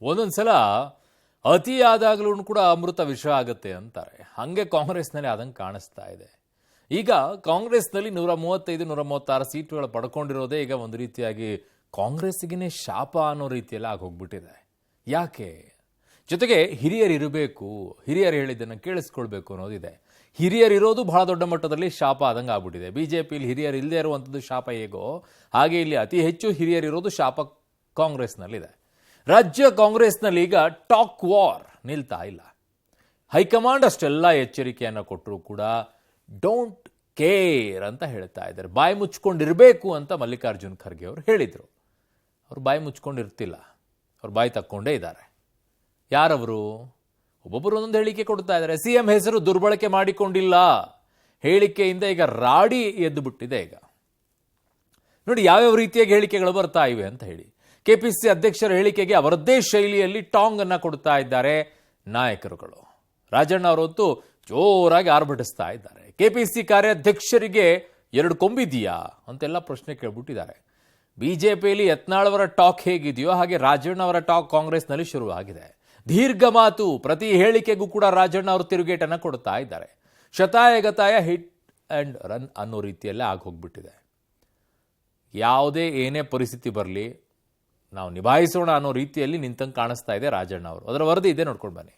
ಒಂದೊಂದ್ಸಲ ಅತಿಯಾದಾಗಲೂ ಕೂಡ ಅಮೃತ ವಿಷ ಆಗುತ್ತೆ ಅಂತಾರೆ. ಹಾಗೆ ಕಾಂಗ್ರೆಸ್ನಲ್ಲಿ ಆದಂಗೆ ಕಾಣಿಸ್ತಾ ಇದೆ. ಈಗ ಕಾಂಗ್ರೆಸ್ನಲ್ಲಿ 135-136 ಸೀಟುಗಳು ಪಡ್ಕೊಂಡಿರೋದೇ ಈಗ ಒಂದು ರೀತಿಯಾಗಿ ಕಾಂಗ್ರೆಸ್ಸಿಗೆ ಶಾಪ ಅನ್ನೋ ರೀತಿಯೆಲ್ಲ ಆಗೋಗ್ಬಿಟ್ಟಿದೆ. ಯಾಕೆ? ಜೊತೆಗೆ ಹಿರಿಯರು ಇರಬೇಕು, ಹಿರಿಯರು ಹೇಳಿದ್ದನ್ನು ಕೇಳಿಸ್ಕೊಳ್ಬೇಕು ಅನ್ನೋದಿದೆ. ಹಿರಿಯರು ಇರೋದು ಬಹಳ ದೊಡ್ಡ ಮಟ್ಟದಲ್ಲಿ ಶಾಪ ಆದಂಗೆ ಆಗ್ಬಿಟ್ಟಿದೆ. ಬಿಜೆಪಿಯಲ್ಲಿ ಹಿರಿಯರು ಇಲ್ಲದೆ ಇರುವಂಥದ್ದು ಶಾಪ ಹೇಗೋ ಹಾಗೆ ಇಲ್ಲಿ ಅತಿ ಹೆಚ್ಚು ಹಿರಿಯರಿರೋದು ಶಾಪ ಕಾಂಗ್ರೆಸ್ನಲ್ಲಿದೆ. ರಾಜ್ಯ ಕಾಂಗ್ರೆಸ್ನಲ್ಲಿ ಈಗ ಟಾಕ್ ವಾರ್ ನಿಲ್ತಾ ಇಲ್ಲ. ಹೈಕಮಾಂಡ್ ಅಷ್ಟೆಲ್ಲ ಎಚ್ಚರಿಕೆಯನ್ನು ಕೊಟ್ಟರೂ ಕೂಡ ಡೋಂಟ್ ಕೇರ್ ಅಂತ ಹೇಳ್ತಾ ಇದ್ದಾರೆ. ಬಾಯಿ ಮುಚ್ಕೊಂಡಿರಬೇಕು ಅಂತ ಮಲ್ಲಿಕಾರ್ಜುನ್ ಖರ್ಗೆ ಅವರು ಹೇಳಿದರು. ಅವ್ರು ಬಾಯಿ ಮುಚ್ಕೊಂಡಿರ್ತಿಲ್ಲ, ಅವ್ರು ಬಾಯಿ ತಕ್ಕೊಂಡೇ ಇದ್ದಾರೆ. ಯಾರವರು? ಒಬ್ಬೊಬ್ಬರು ಒಂದೊಂದು ಹೇಳಿಕೆ ಕೊಡ್ತಾ ಇದ್ದಾರೆ. ಸಿಎಂ ಹೆಸರು ದುರ್ಬಳಕೆ ಮಾಡಿಕೊಂಡಿಲ್ಲ ಹೇಳಿಕೆಯಿಂದ ಈಗ ರಾಡಿ ಎದ್ದು ಬಿಟ್ಟಿದೆ. ಈಗ ನೋಡಿ ಯಾವ್ಯಾವ ರೀತಿಯಾಗಿ ಹೇಳಿಕೆಗಳು ಬರ್ತಾ ಇವೆ ಅಂತ ಹೇಳಿ. ಕೆಪಿಸಿಸಿ ಅಧ್ಯಕ್ಷರ ಹೇಳಿಕೆಗೆ ಅವರದ್ದೇ ಶೈಲಿಯಲ್ಲಿ ಟಾಂಗ್ ಅನ್ನ ಕೊಡ್ತಾ ಇದ್ದಾರೆ ನಾಯಕರುಗಳು. ರಾಜಣ್ಣ ಅವರಂತೂ ಜೋರಾಗಿ ಆರ್ಭಟಿಸ್ತಾ ಇದ್ದಾರೆ. ಕೆಪಿಸಿಸಿ ಕಾರ್ಯಾಧ್ಯಕ್ಷರಿಗೆ 2 ಕೊಂಬಿದೆಯಾ ಅಂತೆಲ್ಲ ಪ್ರಶ್ನೆ ಕೇಳ್ಬಿಟ್ಟಿದ್ದಾರೆ. ಬಿಜೆಪಿಯಲ್ಲಿ ಯತ್ನಾಳ್ ಅವರ ಟಾಕ್ ಹೇಗಿದೆಯೋ ಹಾಗೆ ರಾಜಣ್ಣ ಅವರ ಟಾಕ್ ಕಾಂಗ್ರೆಸ್ನಲ್ಲಿ ಶುರುವಾಗಿದೆ. ದೀರ್ಘ ಮಾತು, ಪ್ರತಿ ಹೇಳಿಕೆಗೂ ಕೂಡ ರಾಜಣ್ಣ ಅವರು ತಿರುಗೇಟನ್ನು ಕೊಡ್ತಾ ಇದ್ದಾರೆ. ಶತಾಯಗತಾಯ ಹಿಟ್ ಅಂಡ್ ರನ್ ಅನ್ನೋ ರೀತಿಯಲ್ಲೇ ಆಗೋಗ್ಬಿಟ್ಟಿದೆ. ಯಾವುದೇ ಏನೇ ಪರಿಸ್ಥಿತಿ ಬರಲಿ ನಾವು ನಿಭಾಯಿಸೋಣ ಅನ್ನೋ ರೀತಿಯಲ್ಲಿ ನಿಂತಂಗೆ ಕಾಣಿಸ್ತಾ ಇದೆ ರಾಜಣ್ಣ ಅವರು. ಅದರ ವರದಿ ಇದೆ, ನೋಡ್ಕೊಂಡು ಬನ್ನಿ.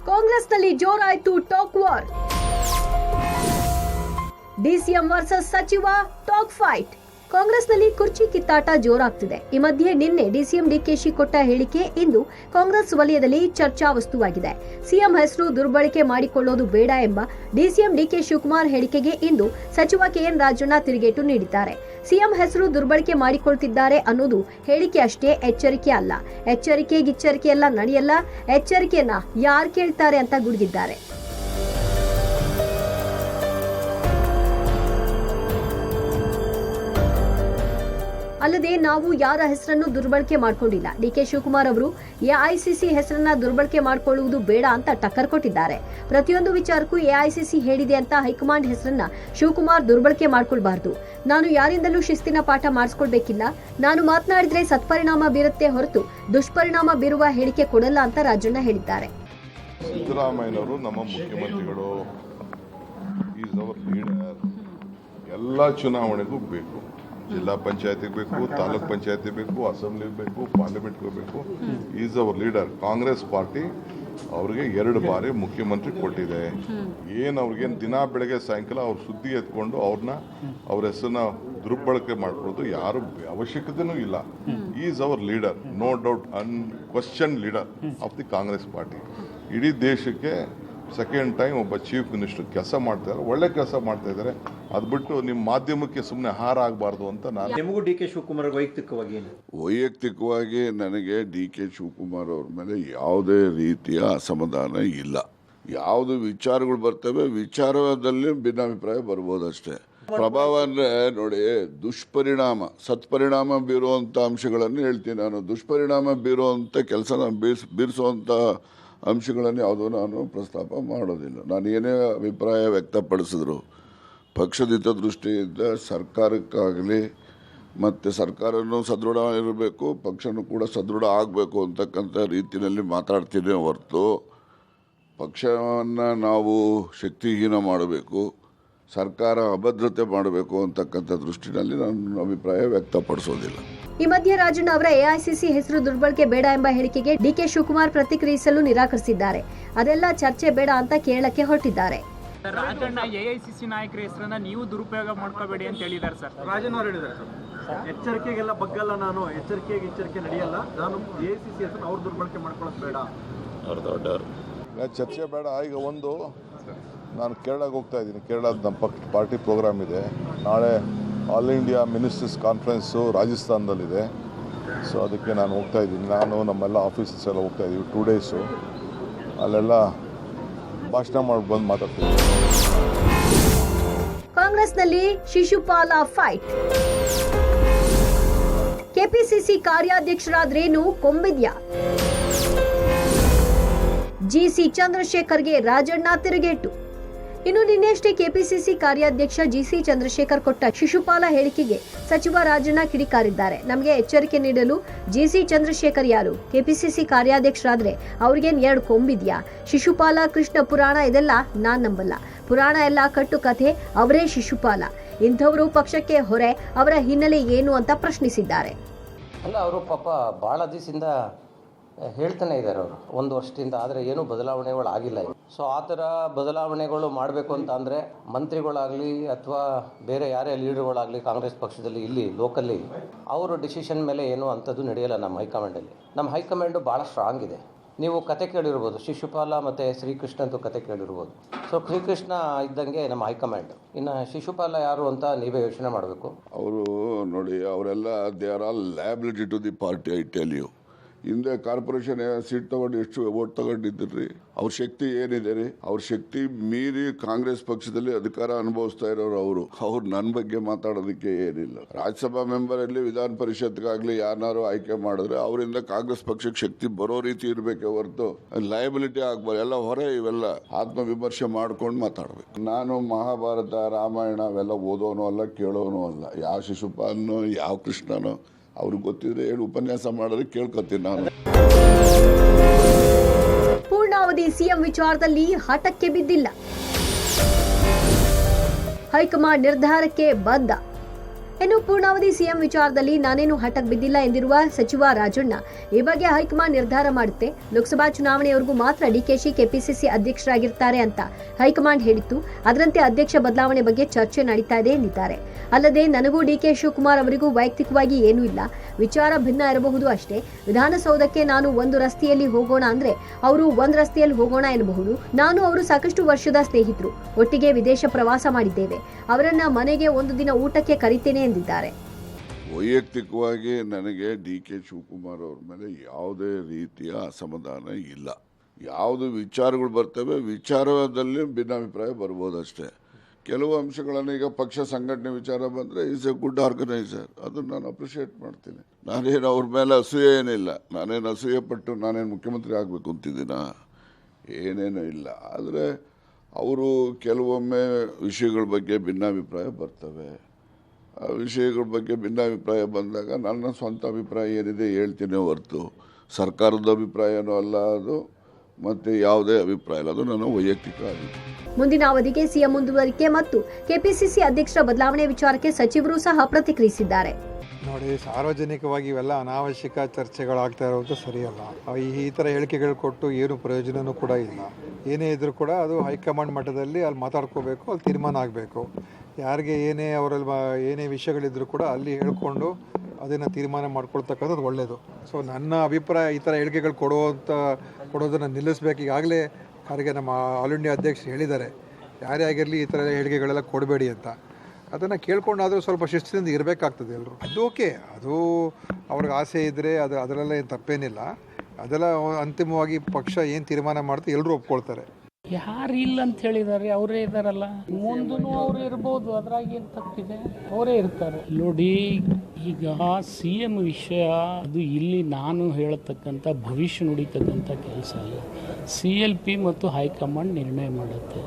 ಕಾಂಗ್ರೆಸ್ನಲ್ಲಿ ಜೋರಾಯಿತು ಟಾಕ್ ವಾರ್. ಡಿಸಿಎಂ ವರ್ಸಸ್ ಸಚಿವ ಟಾಕ್ ಫೈಟ್. ಕಾಂಗ್ರೆಸ್ನಲ್ಲಿ ಕುರ್ಚಿ ಕಿತ್ತಾಟ ಜೋರಾಗ್ತಿದೆ. ಈ ಮಧ್ಯೆ ನಿನ್ನೆ ಡಿಸಿಎಂ ಡಿಕೆಶಿ ಕೊಟ್ಟ ಹೇಳಿಕೆ ಇಂದು ಕಾಂಗ್ರೆಸ್ ವಲಯದಲ್ಲಿ ಚರ್ಚಾ ವಸ್ತುವಾಗಿದೆ. ಸಿಎಂ ಹೆಸರು ದುರ್ಬಳಕೆ ಮಾಡಿಕೊಳ್ಳೋದು ಬೇಡ ಎಂಬ ಡಿಸಿಎಂ ಡಿಕೆ ಶಿವಕುಮಾರ್ ಹೇಳಿಕೆಗೆ ಇಂದು ಸಚಿವ ಕೆಎನ್ ರಾಜಣ್ಣ ತಿರುಗೇಟು ನೀಡಿದ್ದಾರೆ. ಸಿಎಂ ಹೆಸರು ದುರ್ಬಳಕೆ ಮಾಡಿಕೊಳ್ತಿದ್ದಾರೆ ಅನ್ನೋದು ಹೇಳಿಕೆ ಅಷ್ಟೇ, ಎಚ್ಚರಿಕೆ ಅಲ್ಲ. ಎಚ್ಚರಿಕೆ ಗಿಚ್ಚರಿಕೆ ಎಲ್ಲ ನಡೆಯಲ್ಲ, ಎಚ್ಚರಿಕೆಯನ್ನ ಯಾರು ಕೇಳ್ತಾರೆ ಅಂತ ಗುಡುಗಿದ್ದಾರೆ. ಅಲ್ಲದೆ ನಾವು ಯಾರ ಹೆಸರನ್ನು ದುರ್ಬಳಕೆ ಮಾಡಿಕೊಂಡಿಲ್ಲ. ಡಿಕೆ ಶಿವಕುಮಾರ್ ಅವರು ಎಐಸಿಸಿ ಹೆಸರನ್ನ ದುರ್ಬಳಕೆ ಮಾಡಿಕೊಳ್ಳುವುದು ಬೇಡ ಅಂತ ಟಕ್ಕರ್ ಕೊಟ್ಟಿದ್ದಾರೆ. ಪ್ರತಿಯೊಂದು ವಿಚಾರಕ್ಕೂ ಎಐಸಿಸಿ ಹೇಳಿದೆ ಅಂತ ಹೈಕಮಾಂಡ್ ಹೆಸರನ್ನ ಶಿವಕುಮಾರ್ ದುರ್ಬಳಕೆ ಮಾಡಿಕೊಳ್ಬಾರ್ದು. ನಾನು ಯಾರಿಂದಲೂ ಶಿಸ್ತಿನ ಪಾಠ ಮಾಡಿಸ್ಕೊಳ್ಬೇಕಿಲ್ಲ. ನಾನು ಮಾತನಾಡಿದ್ರೆ ಸತ್ಪರಿಣಾಮ ಬೀರುತ್ತೆ ಹೊರತು ದುಷ್ಪರಿಣಾಮ ಬೀರುವ ಹೇಳಿಕೆ ಕೊಡಲ್ಲ ಅಂತ ರಾಜಣ್ಣ ಹೇಳಿದ್ದಾರೆ. ಸಿದ್ದರಾಮಯ್ಯನವರು ನಮ್ಮ ಮುಖ್ಯಮಂತ್ರಿಗಳು, ಈಸ್ ಅವರ್ ಲೀಡರ್. ಎಲ್ಲ ಚುನಾವಣೆಗೂ ಬೇಕು. ಜಿಲ್ಲಾ ಪಂಚಾಯತಿಗೆ ಬೇಕು, ತಾಲೂಕ್ ಪಂಚಾಯತಿ ಬೇಕು, ಅಸೆಂಬ್ಲಿ ಬೇಕು, ಪಾರ್ಲಿಮೆಂಟ್ಗೆ ಬೇಕು. Is our leader. Congress party ಅವ್ರಿಗೆ 2 ಬಾರಿ ಮುಖ್ಯಮಂತ್ರಿ ಕೊಟ್ಟಿದೆ. ಅವ್ರಿಗೇನು ದಿನ ಬೆಳಗ್ಗೆ ಸಾಯಂಕಾಲ ಅವ್ರ ಸುದ್ದಿ ಎತ್ಕೊಂಡು ಅವ್ರ ಹೆಸರನ್ನ ದುರ್ಬಳಕೆ ಮಾಡ್ಕೊಳ್ಳೋದು ಯಾರು ಅವಶ್ಯಕತೆನೂ ಇಲ್ಲ. Is our leader, no doubt, unquestioned leader of the Congress party. ಇಡೀ ದೇಶಕ್ಕೆ ಸೆಕೆಂಡ್ ಟೈಮ್ ಒಬ್ಬ ಚೀಫ್ ಮಿನಿಸ್ಟರ್ ಕೆಲಸ ಮಾಡ್ತಾ ಇದ್ದಾರೆ, ಒಳ್ಳೆ ಕೆಲಸ ಮಾಡ್ತಾ ಇದ್ದಾರೆ. ಅದು ಬಿಟ್ಟು ನಿಮ್ಮ ಮಾಧ್ಯಮಕ್ಕೆ ಸುಮ್ಮನೆ ಹಾರ ಆಗಬಾರ್ದು ಅಂತ ನಾನು. ನಿಮಗೂ ಡಿ ಕೆ ಶಿವಕುಮಾರ್ ವೈಯಕ್ತಿಕವಾಗಿ ನನಗೆ ಡಿ ಕೆ ಶಿವಕುಮಾರ್ ಅವ್ರ ಮೇಲೆ ಯಾವುದೇ ರೀತಿಯ ಅಸಮಾಧಾನ ಇಲ್ಲ. ಯಾವುದು ವಿಚಾರಗಳು ಬರ್ತವೆ, ವಿಚಾರದಲ್ಲಿ ಭಿನ್ನಾಭಿಪ್ರಾಯ ಬರ್ಬೋದಷ್ಟೇ. ಪ್ರಭಾವ ಅಂದರೆ ನೋಡಿ, ದುಷ್ಪರಿಣಾಮ ಸತ್ಪರಿಣಾಮ ಬೀರುವಂಥ ಅಂಶಗಳನ್ನು ಹೇಳ್ತೀನಿ ನಾನು. ದುಷ್ಪರಿಣಾಮ ಬೀರುವಂಥ ಕೆಲಸ ಬೀರಿಸುವಂಥ ಅಂಶಗಳನ್ನು ಯಾವುದೂ ನಾನು ಪ್ರಸ್ತಾಪ ಮಾಡೋದಿಲ್ಲ. ನಾನು ಏನೇ ಅಭಿಪ್ರಾಯ ವ್ಯಕ್ತಪಡಿಸಿದ್ರು ಪಕ್ಷದ ಹಿತದೃಷ್ಟಿಯಿಂದ ಸರ್ಕಾರಕ್ಕಾಗಲಿ ಮತ್ತು ಸರ್ಕಾರನೂ ಸದೃಢ ಇರಬೇಕು, ಪಕ್ಷನೂ ಕೂಡ ಸದೃಢ ಆಗಬೇಕು ಅಂತಕ್ಕಂಥ ರೀತಿಯಲ್ಲಿ ಮಾತಾಡ್ತೀನಿ ಹೊರತು ಪಕ್ಷವನ್ನು ನಾವು ಶಕ್ತಿಹೀನ ಮಾಡಬೇಕು, ಸರ್ಕಾರ ಅಭದ್ರತೆ ಮಾಡಬೇಕು ಅಂತಕ್ಕಂಥ ದೃಷ್ಟಿನಲ್ಲಿ ನಾನು ಅಭಿಪ್ರಾಯ ವ್ಯಕ್ತಪಡಿಸೋದಿಲ್ಲ. ಈ ಮಧ್ಯೆ ರಾಜಣ್ಣ ಅವರ ಎಐಸಿಸಿ ಹೆಸರು ದುರ್ಬಳಕೆ ಬೇಡ ಎಂಬ ಹೇಳಿಕೆಗೆ ಡಿಕೆ ಶಿವಕುಮಾರ್ ಪ್ರತಿಕ್ರಿಯಿಸಲು ನಿರಾಕರಿಸಿದ್ದಾರೆ. ಅದೆಲ್ಲ ಚರ್ಚೆ ಬೇಡ ಅಂತ ಕೇಳಕ್ಕೆ ಹೊರಟಿದ್ದಾರೆ. ರಾಜಣ್ಣ ಎಐಸಿಸಿ ನಾಯಕರ ಹೆಸರನ್ನ ನೀವು ದುರುಪಯೋಗ ಮಾಡ್ಕೋಬೇಡಿ ಅಂತ ಹೇಳಿದ್ದಾರೆ ಸರ್. ರಾಜಣ್ಣ ಅವರು ಹೇಳಿದ್ದಾರೆ ಸರ್, ಎಚ್ಚರಿಕೆಗೆಲ್ಲ ಬಗ್ಗಲ್ಲ, ನಾನು ಎಚ್ಚರಿಕೆ ನಡೆಯಲ್ಲ, ನಾನು ಎಐಸಿಸಿ ಹೆಸರು ಅವ್ರು ದುರ್ಬಳಕೆ ಮಾಡ್ಕೊಳ್ಳೋದು ಬೇಡ. ಚರ್ಚೆ ಬೇಡ. ಈಗ ನಾನು ಕೇರಳಕ್ಕೆ ಹೋಗ್ತಾ ಇದ್ದೀನಿ. ಕೇರಳದ ನಮ್ಮ ಪಾರ್ಟಿ ಪ್ರೋಗ್ರಾಮ್ ಇದೆ. ನಾಳೆ ಆಲ್ ಇಂಡಿಯಾ ಮಿನಿಸ್ಟರ್ಸ್ ಕಾನ್ಫರೆನ್ಸು ರಾಜಸ್ಥಾನದಲ್ಲಿದೆ. ಸೊ ಅದಕ್ಕೆ ನಾನು ಹೋಗ್ತಾ ಇದ್ದೀನಿ. ನಾನು ನಮ್ಮೆಲ್ಲ ಆಫೀಸರ್ಸ್ ಎಲ್ಲ ಹೋಗ್ತಾ ಇದ್ದೀವಿ 2 ಡೇಸು. ಅಲ್ಲೆಲ್ಲ ಭಾಷಣ ಮಾಡಿ ಬಂದು ಮಾತಾಡ್ತೀವಿ. ಕಾಂಗ್ರೆಸ್ನಲ್ಲಿ ಶಿಶುಪಾಲ ಫೈಟ್. ಕೆಪಿಸಿಸಿ ಕಾರ್ಯಾಧ್ಯಕ್ಷರಾದ್ರೇನು ಕೊಂಬಿದ್ಯಾ? ಜಿಸಿ ಚಂದ್ರಶೇಖರ್ಗೆ ರಾಜಣ್ಣ ತಿರುಗೇಟು. ಇನ್ನು ನಿನ್ನೆಯಷ್ಟೇ ಕೆಪಿಸಿಸಿ ಕಾರ್ಯಾಧ್ಯಕ್ಷ ಜಿಸಿ ಚಂದ್ರಶೇಖರ್ ಕೊಟ್ಟ ಶಿಶುಪಾಲ ಹೇಳಿಕೆಗೆ ಸಚಿವ ರಾಜಣ್ಣ ಕಿಡಿಕಾರಿದ್ದಾರೆ. ನಮಗೆ ಎಚ್ಚರಿಕೆ ನೀಡಲು ಜಿಸಿ ಚಂದ್ರಶೇಖರ್ ಯಾರು? ಕೆಪಿಸಿಸಿ ಕಾರ್ಯಾಧ್ಯಕ್ಷರಾದ್ರೆ ಅವ್ರಿಗೇನ್ 2 ಕೊಂಬಿದ್ಯಾ? ಶಿಶುಪಾಲ, ಕೃಷ್ಣ ಪುರಾಣ ಇದೆಲ್ಲ ನಾನ್ ನಂಬಲ್ಲ. ಪುರಾಣ ಎಲ್ಲ ಕಟ್ಟು ಕಥೆ, ಅವರೇ ಶಿಶುಪಾಲ. ಇಂಥವರು ಪಕ್ಷಕ್ಕೆ ಹೊರೆ, ಅವರ ಹಿನ್ನೆಲೆ ಏನು ಅಂತ ಪ್ರಶ್ನಿಸಿದ್ದಾರೆ. ಅಲ್ಲ, ಅವರು ಪಾಪ ಭಾಳ ದಿವಸದಿಂದ ಹೇಳ್ತಾನೆ ಇದ್ದಾರೆ ಅವರು 1 ವರ್ಷದಿಂದ. ಆದರೆ ಏನೂ ಬದಲಾವಣೆಗಳು ಆಗಿಲ್ಲ. ಸೊ ಆ ಥರ ಬದಲಾವಣೆಗಳು ಮಾಡಬೇಕು ಅಂತ ಅಂದರೆ ಮಂತ್ರಿಗಳಾಗಲಿ ಅಥವಾ ಬೇರೆ ಯಾರೇ ಲೀಡರ್ಗಳಾಗಲಿ ಕಾಂಗ್ರೆಸ್ ಪಕ್ಷದಲ್ಲಿ ಇಲ್ಲಿ ಲೋಕಲ್ಲಿ ಅವರು ಡಿಸಿಷನ್ ಮೇಲೆ ಏನೂ ಅಂಥದ್ದು ನಡೆಯಲ್ಲ. ನಮ್ಮ ಹೈಕಮಾಂಡಲ್ಲಿ ನಮ್ಮ ಹೈಕಮಾಂಡು ಭಾಳ ಸ್ಟ್ರಾಂಗ್ ಇದೆ. ನೀವು ಕತೆ ಕೇಳಿರ್ಬೋದು, ಶಿಶುಪಾಲ ಮತ್ತು ಶ್ರೀಕೃಷ್ಣ ಅಂತೂ ಕತೆ ಕೇಳಿರ್ಬೋದು. ಸೊ ಶ್ರೀಕೃಷ್ಣ ಇದ್ದಂಗೆ ನಮ್ಮ ಹೈಕಮಾಂಡ್. ಇನ್ನು ಶಿಶುಪಾಲ ಯಾರು ಅಂತ ನೀವೇ ಯೋಚನೆ ಮಾಡಬೇಕು. ಅವರು ನೋಡಿ, ಅವರೆಲ್ಲ they are all liability to the party. I tell you, ಹಿಂದೆ ಕಾರ್ಪೊರೇಷನ್ ಸೀಟ್ ತಗೊಂಡು ಎಷ್ಟು ಓಟ್ ತಗೊಂಡಿದ್ರಿ? ಅವ್ರ ಶಕ್ತಿ ಏನಿದೆ ರೀ? ಅವ್ರ ಶಕ್ತಿ ಮೀರಿ ಕಾಂಗ್ರೆಸ್ ಪಕ್ಷದಲ್ಲಿ ಅಧಿಕಾರ ಅನುಭವಿಸ್ತಾ ಇರೋರು ಅವ್ರು ನನ್ನ ಬಗ್ಗೆ ಮಾತಾಡೋದಕ್ಕೆ ಏನಿಲ್ಲ. ರಾಜ್ಯಸಭಾ ಮೆಂಬರ್ ಅಲ್ಲಿ ವಿಧಾನ ಪರಿಷತ್ಗಾಗ್ಲಿ ಯಾರನ್ನಾರು ಆಯ್ಕೆ ಮಾಡಿದ್ರೆ ಅವರಿಂದ ಕಾಂಗ್ರೆಸ್ ಪಕ್ಷಕ್ಕೆ ಶಕ್ತಿ ಬರೋ ರೀತಿ ಇರಬೇಕೆ ಹೊರತು ಲಯಬಿಲಿಟಿ ಆಗ್ಬಾರ್ದು. ಎಲ್ಲ ಹೊರೆ, ಇವೆಲ್ಲ ಆತ್ಮವಿಮರ್ಶೆ ಮಾಡ್ಕೊಂಡು ಮಾತಾಡ್ಬೇಕು. ನಾನು ಮಹಾಭಾರತ, ರಾಮಾಯಣ ಅವೆಲ್ಲ ಓದೋನು ಅಲ್ಲ, ಕೇಳೋನು ಅಲ್ಲ. ಯಾವ ಶಿಶುಪಾಲನೋ ಯಾವ ಕೃಷ್ಣನೋ ಅವ್ರಿಗೆ ಗೊತ್ತಿದ್ರೆ ಹೇಳಿ ಉಪನ್ಯಾಸ ಮಾಡೋದಕ್ಕೆ ಕೇಳ್ಕೊತೀನಿ ನಾನು. ಪೂರ್ಣಾವಧಿ ಸಿಎಂ ವಿಚಾರದಲ್ಲಿ ಹಠಕ್ಕೆ ಬಿದ್ದಿಲ್ಲ. ಹೈಕಮಾಂಡ್ ನಿರ್ಧಾರಕ್ಕೆ ಬದ್ಧ. ಇನ್ನು ಪೂರ್ಣಾವಧಿ ಸಿಎಂ ವಿಚಾರದಲ್ಲಿ ನಾನೇನು ಹಠಕ್ಕೆ ಬಿದ್ದಿಲ್ಲ ಎಂದಿರುವ ಸಚಿವ ರಾಜಣ್ಣ, ಈ ಬಗ್ಗೆ ಹೈಕಮಾಂಡ್ ನಿರ್ಧಾರ ಮಾಡುತ್ತೆ. ಲೋಕಸಭಾ ಚುನಾವಣೆಯವರೆಗೂ ಮಾತ್ರ ಡಿಕೆಶಿ ಕೆಪಿಸಿಸಿ ಅಧ್ಯಕ್ಷರಾಗಿರ್ತಾರೆ ಅಂತ ಹೈಕಮಾಂಡ್ ಹೇಳಿತ್ತು. ಅದರಂತೆ ಅಧ್ಯಕ್ಷ ಬದಲಾವಣೆ ಬಗ್ಗೆ ಚರ್ಚೆ ನಡೀತಾ ಇದೆ ಎಂದಿದ್ದಾರೆ. ಅಲ್ಲದೆ ನನಗೂ ಡಿಕೆ ಶಿವಕುಮಾರ್ ಅವರಿಗೂ ವೈಯಕ್ತಿಕವಾಗಿ ಏನೂ ಇಲ್ಲ, ವಿಚಾರ ಭಿನ್ನ ಇರಬಹುದು ಅಷ್ಟೇ. ವಿಧಾನಸೌಧಕ್ಕೆ ನಾನು ಒಂದು ರಸ್ತೆಯಲ್ಲಿ ಹೋಗೋಣ ಅಂದ್ರೆ ಅವರು ಒಂದು ರಸ್ತೆಯಲ್ಲಿ ಹೋಗೋಣ ಎನ್ನಬಹುದು. ನಾನು ಅವರು ಸಾಕಷ್ಟು ವರ್ಷದ ಸ್ನೇಹಿತರು, ಒಟ್ಟಿಗೆ ವಿದೇಶ ಪ್ರವಾಸ ಮಾಡಿದ್ದೇವೆ. ಅವರನ್ನ ಮನೆಗೆ ಒಂದು ದಿನ ಊಟಕ್ಕೆ ಕರಿತೇನೆ ಎಂದಿದ್ದಾರೆ. ವೈಯಕ್ತಿಕವಾಗಿ ನನಗೆ ಡಿ ಕೆ ಶಿವಕುಮಾರ್ ಅವ್ರ ಮೇಲೆ ಯಾವುದೇ ರೀತಿಯ ಅಸಮಾಧಾನ ಇಲ್ಲ. ಯಾವುದು ವಿಚಾರಗಳು ಬರ್ತವೆ, ವಿಚಾರದಲ್ಲಿ ಭಿನ್ನಾಭಿಪ್ರಾಯ ಬರ್ಬೋದಷ್ಟೇ. ಕೆಲವು ಅಂಶಗಳನ್ನು, ಈಗ ಪಕ್ಷ ಸಂಘಟನೆ ವಿಚಾರ ಬಂದರೆ ಈಸ್ ಎ ಗುಡ್ ಆರ್ಗನೈಸರ್, ಅದನ್ನು ನಾನು ಅಪ್ರಿಷಿಯೇಟ್ ಮಾಡ್ತೀನಿ. ನಾನೇನು ಅವ್ರ ಮೇಲೆ ಅಸೂಯೆ ಏನಿಲ್ಲ. ನಾನೇನು ಅಸೂಯೆ ಪಟ್ಟು ನಾನೇನು ಮುಖ್ಯಮಂತ್ರಿ ಆಗಬೇಕು ಅಂತಿದ್ದೀನ? ಏನೇನೂ ಇಲ್ಲ. ಆದರೆ ಅವರು ಕೆಲವೊಮ್ಮೆ ವಿಷಯಗಳ ಬಗ್ಗೆ ಭಿನ್ನಾಭಿಪ್ರಾಯ ಬರ್ತವೆ. ಆ ವಿಷಯಗಳ ಬಗ್ಗೆ ಭಿನ್ನಾಭಿಪ್ರಾಯ ಬಂದಾಗ ನನ್ನ ಸ್ವಂತ ಅಭಿಪ್ರಾಯ ಏನಿದೆ ಹೇಳ್ತೀನಿ ಹೊರತು ಸರ್ಕಾರದ ಅಭಿಪ್ರಾಯನೂ ಅಲ್ಲ ಅದು, ಮತ್ತು ಯಾವುದೇ ಅಭಿಪ್ರಾಯ ಇಲ್ಲ. ಅದು ನನ್ನ ವೈಯಕ್ತಿಕ ಅಭಿಪ್ರಾಯ. ಮುಂದಿನ ಅವಧಿಗೆ ಸಿಎಂ ಮುಂದುವರಿಕೆ ಮತ್ತು ಕೆಪಿಸಿಸಿ ಅಧ್ಯಕ್ಷರ ಬದಲಾವಣೆ ವಿಚಾರಕ್ಕೆ ಸಚಿವರು ಸಹ ಪ್ರತಿಕ್ರಿಯಿಸಿದ್ದಾರೆ. ನೋಡಿ, ಸಾರ್ವಜನಿಕವಾಗಿ ಇವೆಲ್ಲ ಅನಾವಶ್ಯಕ ಚರ್ಚೆಗಳಾಗ್ತಾ ಇರೋದು ಸರಿಯಲ್ಲ. ಈ ಥರ ಹೇಳಿಕೆಗಳು ಕೊಟ್ಟು ಏನು ಪ್ರಯೋಜನವೂ ಕೂಡ ಇಲ್ಲ. ಏನೇ ಇದ್ರೂ ಕೂಡ ಅದು ಹೈಕಮಾಂಡ್ ಮಟ್ಟದಲ್ಲಿ ಅಲ್ಲಿ ಮಾತಾಡ್ಕೋಬೇಕು, ಅಲ್ಲಿ ತೀರ್ಮಾನ ಆಗಬೇಕು. ಯಾರಿಗೆ ಏನೇ ಅವರಲ್ಲಿ ಏನೇ ವಿಷಯಗಳಿದ್ರೂ ಕೂಡ ಅಲ್ಲಿ ಹೇಳ್ಕೊಂಡು ಅದನ್ನು ತೀರ್ಮಾನ ಮಾಡ್ಕೊಳ್ತಕ್ಕಂಥದ್ದು ಒಳ್ಳೆಯದು. ಸೊ ನನ್ನ ಅಭಿಪ್ರಾಯ, ಈ ಥರ ಹೇಳಿಕೆಗಳು ಕೊಡೋದನ್ನು ನಿಲ್ಲಿಸಬೇಕು. ಈಗಾಗಲೇ ಯಾರಿಗೆ ನಮ್ಮ ಆಲ್ ಇಂಡಿಯಾ ಅಧ್ಯಕ್ಷರು ಹೇಳಿದ್ದಾರೆ, ಯಾರೇ ಆಗಿರಲಿ ಈ ಥರ ಹೇಳಿಕೆಗಳೆಲ್ಲ ಕೊಡಬೇಡಿ ಅಂತ. ಅದನ್ನು ಕೇಳ್ಕೊಂಡಾದರೂ ಸ್ವಲ್ಪ ಶಿಸ್ತಿನಿಂದ ಇರಬೇಕಾಗ್ತದೆ ಎಲ್ಲರೂ. ಅದು ಓಕೆ, ಅದು ಅವ್ರಿಗೆ ಆಸೆ ಇದ್ದರೆ ಅದರೆಲ್ಲ ಏನು ತಪ್ಪೇನಿಲ್ಲ. ಅದೆಲ್ಲ ಅಂತಿಮವಾಗಿ ಪಕ್ಷ ಏನು ತೀರ್ಮಾನ ಮಾಡುತ್ತೆ ಎಲ್ಲರೂ ಒಪ್ಕೊಳ್ತಾರೆ. ಯಾರು ಇಲ್ಲ ಅಂತ ಹೇಳಿದ್ದಾರೆ, ಅವರೇ ಇದ್ದಾರಲ್ಲ, ಮುಂದೂ ಅವರು ಇರ್ಬೋದು, ಅದ್ರಾಗ ಏನು ತಪ್ಪಿದೆ, ಅವರೇ ಇರ್ತಾರೆ. ನೋಡಿ, ಈಗ ಸಿ ಎಂ ವಿಷಯ ಅದು ಇಲ್ಲಿ ನಾನು ಹೇಳತಕ್ಕಂಥ ಭವಿಷ್ಯ ನುಡಿತಕ್ಕಂಥ ಕೆಲಸ ಅಲ್ಲ. CLP ಮತ್ತು ಹೈಕಮಾಂಡ್ ನಿರ್ಣಯ ಮಾಡುತ್ತೆ.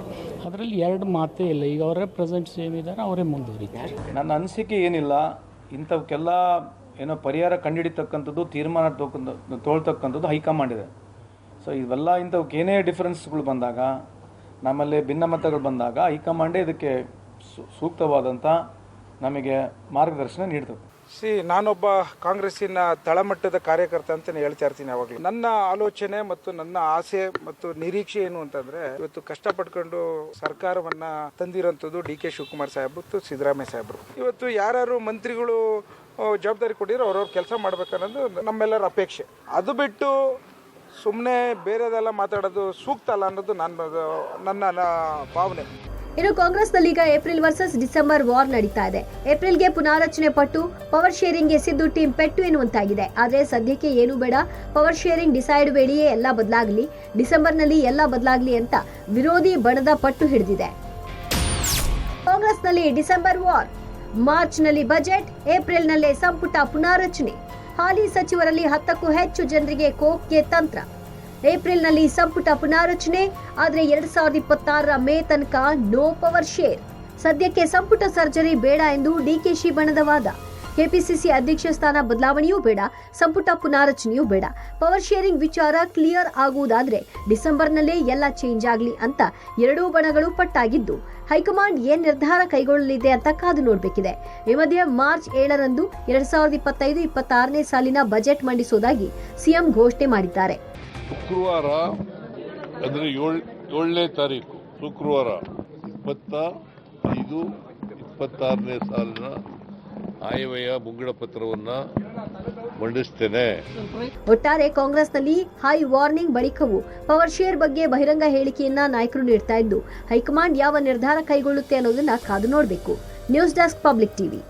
ಅದರಲ್ಲಿ 2 ಮಾತೇ ಇಲ್ಲ. ಈಗ ಅವರೇ ಪ್ರೆಸೆಂಟ್ ಸಿ ಎಂ ಇದ್ದಾರೆ, ಅವರೇ ಮುಂದುವರಿತಾರೆ. ನನ್ನ ಅನಿಸಿಕೆ ಏನಿಲ್ಲ, ಇಂಥವಕ್ಕೆಲ್ಲ ಏನೋ ಪರಿಹಾರ ಕಂಡುಹಿಡಿತಕ್ಕಂಥದ್ದು, ತೀರ್ಮಾನ ತೊಗೊಳ್ತಕ್ಕಂಥದ್ದು ಹೈಕಮಾಂಡ್ ಇದೆ. ಸೊ ಇವೆಲ್ಲ ಇಂಥವಕ್ಕೆ ಏನೇ ಡಿಫ್ರೆನ್ಸ್ಗಳು ಬಂದಾಗ, ನಮ್ಮಲ್ಲಿ ಭಿನ್ನಮತಗಳು ಬಂದಾಗ ಹೈಕಮಾಂಡೇ ಇದಕ್ಕೆ ಸೂಕ್ತವಾದಂಥ ನಮಗೆ ಮಾರ್ಗದರ್ಶನ ನೀಡ್ತದೆ. ನಾನೊಬ್ಬ ಕಾಂಗ್ರೆಸ್ಸಿನ ತಳಮಟ್ಟದ ಕಾರ್ಯಕರ್ತ ಅಂತಲೇ ಹೇಳ್ತಾ ಇರ್ತೀನಿ ಯಾವಾಗಲೂ. ನನ್ನ ಆಲೋಚನೆ ಮತ್ತು ನನ್ನ ಆಸೆ ಮತ್ತು ನಿರೀಕ್ಷೆ ಏನು ಅಂತಂದರೆ, ಇವತ್ತು ಕಷ್ಟಪಟ್ಕೊಂಡು ಸರ್ಕಾರವನ್ನು ತಂದಿರೋಂಥದ್ದು ಡಿ ಕೆ ಶಿವಕುಮಾರ್ ಸಾಹೇಬ್ ಮತ್ತು ಸಿದ್ದರಾಮಯ್ಯ ಸಾಹೇಬರು. ಇವತ್ತು ಯಾರ್ಯಾರು ಮಂತ್ರಿಗಳು ಜವಾಬ್ದಾರಿ ಕೊಟ್ಟಿರೋ ಅವ್ರವ್ರ ಕೆಲಸ ಮಾಡ್ಬೇಕನ್ನೋದು ನಮ್ಮೆಲ್ಲರ ಅಪೇಕ್ಷೆ. ಅದು ಬಿಟ್ಟು ಸುಮ್ಮನೆ ಬೇರೆದೆಲ್ಲ ಮಾತಾಡೋದು ಸೂಕ್ತ ಅಲ್ಲ ಅನ್ನೋದು ನನ್ನ ಭಾವನೆ. ಇನ್ನು ಕಾಂಗ್ರೆಸ್ನಲ್ಲಿ ಈಗ ಏಪ್ರಿಲ್ ವರ್ಸಸ್ ಡಿಸೆಂಬರ್ ವಾರ್ ನಡೀತಾ ಇದೆ. ಏಪ್ರಿಲ್ಗೆ ಪುನಾರಚನೆ ಪಟ್ಟು ಪವರ್ ಶೇರಿಂಗ್ ಎಸೆದು ಟೀಮ್ ಪೆಟ್ಟು ಎನ್ನುವಂತಾಗಿದೆ. ಆದರೆ ಸದ್ಯಕ್ಕೆ ಏನೂ ಬೇಡ, ಪವರ್ ಶೇರಿಂಗ್ ಡಿಸೈಡ್ ಬೇಡಿಯೇ ಎಲ್ಲ ಬದಲಾಗಲಿ, ಡಿಸೆಂಬರ್ನಲ್ಲಿ ಎಲ್ಲ ಬದಲಾಗಲಿ ಅಂತ ವಿರೋಧಿ ಬಣದ ಪಟ್ಟು ಹಿಡಿದಿದೆ. ಕಾಂಗ್ರೆಸ್ನಲ್ಲಿ ಡಿಸೆಂಬರ್ ವಾರ್, ಮಾರ್ಚ್ನಲ್ಲಿ ಬಜೆಟ್, ಏಪ್ರಿಲ್ನಲ್ಲೇ ಸಂಪುಟ ಪುನಾರಚನೆ, ಹಾಲಿ ಸಚಿವರಲ್ಲಿ 10ಕ್ಕೂ ಹೆಚ್ಚು ಜನರಿಗೆ ಕೋಕ್ಗೆ ತಂತ್ರ. ಏಪ್ರಿಲ್ನಲ್ಲಿ ಸಂಪುಟ ಪುನಾರಚನೆ, ಆದರೆ 2026ರ ಮೇ ತನಕ ನೋ ಪವರ್ ಶೇರ್. ಸದ್ಯಕ್ಕೆ ಸಂಪುಟ ಸರ್ಜರಿ ಬೇಡ ಎಂದು ಡಿಕೆಶಿ ಬಣದ ವಾದ. ಕೆಪಿಸಿಸಿ ಅಧ್ಯಕ್ಷ ಸ್ಥಾನ ಬದಲಾವಣೆಯೂ ಬೇಡ, ಸಂಪುಟ ಪುನಾರಚನೆಯೂ ಬೇಡ. ಪವರ್ ಶೇರಿಂಗ್ ವಿಚಾರ ಕ್ಲಿಯರ್ ಆಗುವುದಾದ್ರೆ ಡಿಸೆಂಬರ್ನಲ್ಲೇ ಎಲ್ಲ ಚೇಂಜ್ ಆಗಲಿ ಅಂತ ಎರಡೂ ಬಣಗಳು ಪಟ್ಟಾಗಿದ್ದು, ಹೈಕಮಾಂಡ್ ಏನ್ ನಿರ್ಧಾರ ಕೈಗೊಳ್ಳಲಿದೆ ಅಂತ ಕಾದು ನೋಡಬೇಕಿದೆ. ಈ ಮಧ್ಯೆ ಮಾರ್ಚ್ 7ರಂದು 2025-26ನೇ ಸಾಲಿನ ಬಜೆಟ್ ಮಂಡಿಸುವುದಾಗಿ ಸಿಎಂ ಘೋಷಣೆ ಮಾಡಿದ್ದಾರೆ. ಶುಕ್ರವಾರ ಅಂದರೆ 7ನೇ ತಾರೀಕು ಶುಕ್ರವಾರ 25-26ನೇ ಸಾಲಿನ ಆಯವ್ಯಯ ಮುಂಗಡ ಪತ್ರವನ್ನು ಮಂಡಿಸ್ತೇನೆ. ಒಟ್ಟಾರೆ ಕಾಂಗ್ರೆಸ್ನಲ್ಲಿ ಹೈ ವಾರ್ನಿಂಗ್ ಬಳಿಕವೂ ಪವರ್ ಶೇರ್ ಬಗ್ಗೆ ಬಹಿರಂಗ ಹೇಳಿಕೆಯನ್ನ ನಾಯಕರು ನೀಡ್ತಾ ಇದ್ದು, ಹೈಕಮಾಂಡ್ ಯಾವ ನಿರ್ಧಾರ ಕೈಗೊಳ್ಳುತ್ತೆ ಅನ್ನೋದನ್ನ ಕಾದು ನೋಡಬೇಕು. News desk, public TV.